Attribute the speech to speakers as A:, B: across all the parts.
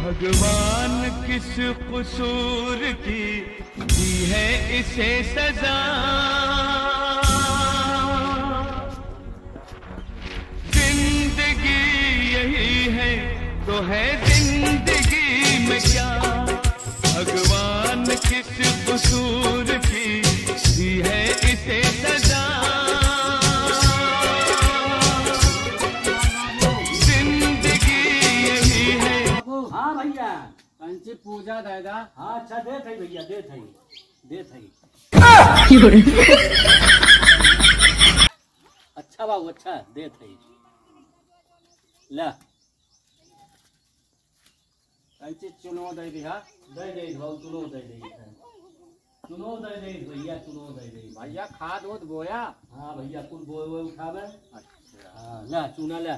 A: भगवान किस कसूर की दी है इसे सजा। जिंदगी यही है तो है जिंदगी में क्या, भगवान किस कसूर की दी है इसे सजा। जिंदगी यही है।
B: हाँ भैया कंची पूजा देगा। हाँ अच्छा दे थई भैया, दे थई अच्छा बाबू अच्छा दे थई ला कंची चुनो दे दिया, दे भाऊ चुनो दे भैया, चुनो दे भैया। खाद वोद बोया? हाँ भैया कुल बोए वोए उठावे। अच्छा हाँ ला चूना ला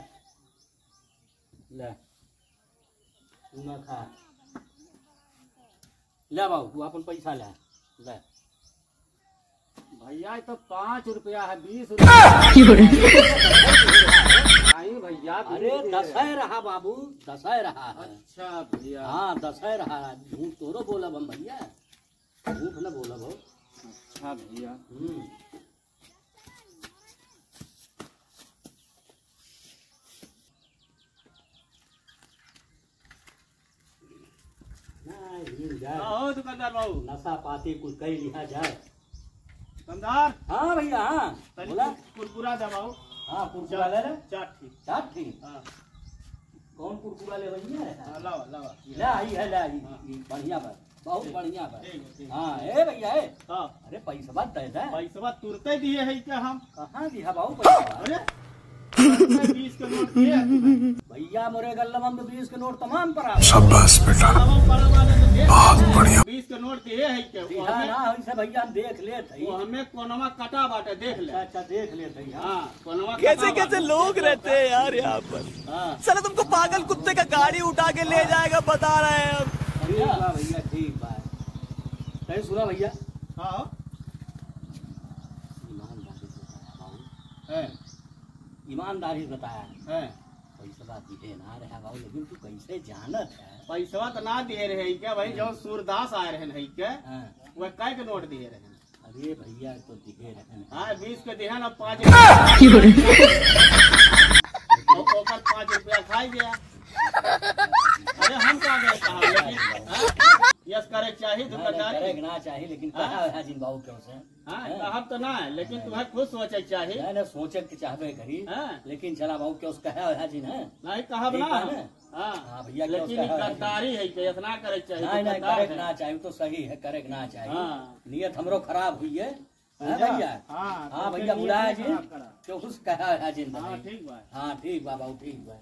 B: चूना खा ले बाबू तू अपन पैसा ले भैया। तो 5 रुपया है, 20 रुपया भैया। अरे 10 रहा बाबू, 10 रहा। अच्छा भैया हाँ 10 रहा। झूठ तोरो बोला बम भैया, झूठ न बोला भाऊ। अच्छा भैया दुकानदार बाबू नशा पाती कुछ कही लिखा जाए। दुकानदार हाँ भैया हाँ बोला। कुरकुरा दबाओ। हाँ कुरकुरा ले चाट ठीक। हाँ कौन कुरकुरा ले भैया? लावा आई है बढ़िया बात, बहुत बढ़िया बात। हाँ ए भैया है। अरे पैसा दे दे। पैसा तुरते दिए है क्या? हम कहाँ दिया बाबू पैसा? अरे 20 के नोट दिए भैया मोरे गल्ला में 20 के नोट तमाम पर आ।
C: शाबाश बेटा बहुत बढ़िया।
B: 20 के नोट दिए है क्या? ना ऐसे भैया हम देख ले थे। वो हमें कोनवा कटा बाटे देख ले। अच्छा देख ले भैया। हाँ कोनवा
D: कैसे कैसे लोग रहते हैं यार यहाँ पर। चलो तुमको पागल कुत्ते का गाड़ी उठा के ले जाएगा बता रहे हैं हम।
B: भैया ठीक बात है। सुना भैया हाँ ईमानदारी बताया है। पैसा दिए ना रहे बाबू, लेकिन तू कैसे जानत है? पैसा तो ना दे रहे क्या भाई? जो सूरदास आए रहे है क्या वह कै के नोट दिए रहे? अरे भैया तो दिए रहे। हाँ 20 के दिए ना 5 रुपया खाई गया। अरे हम कहाँ गए कहा यस करे चाहिए दुकानदारी ना चाहिए, लेकिन कहा जिन बाबू क्यों से हाँ तो ना है, लेकिन तुम्हें खुद सोचे चाहिए ना। सोचे के चाहबे करी लेकिन चला बाबू क्यों कहा जिन है नहीं कहा बना हाँ भैया। लेकिन गद्दारी है कि इतना करे चाहिए ना चाहिए तो सही है, करे ना चाहिए। नियत हमरो खराब हुई है भैया। हाँ भैया बुलाया जी क्यों कुछ कहा जिन। हाँ ठीक बा बाबू ठीक बा।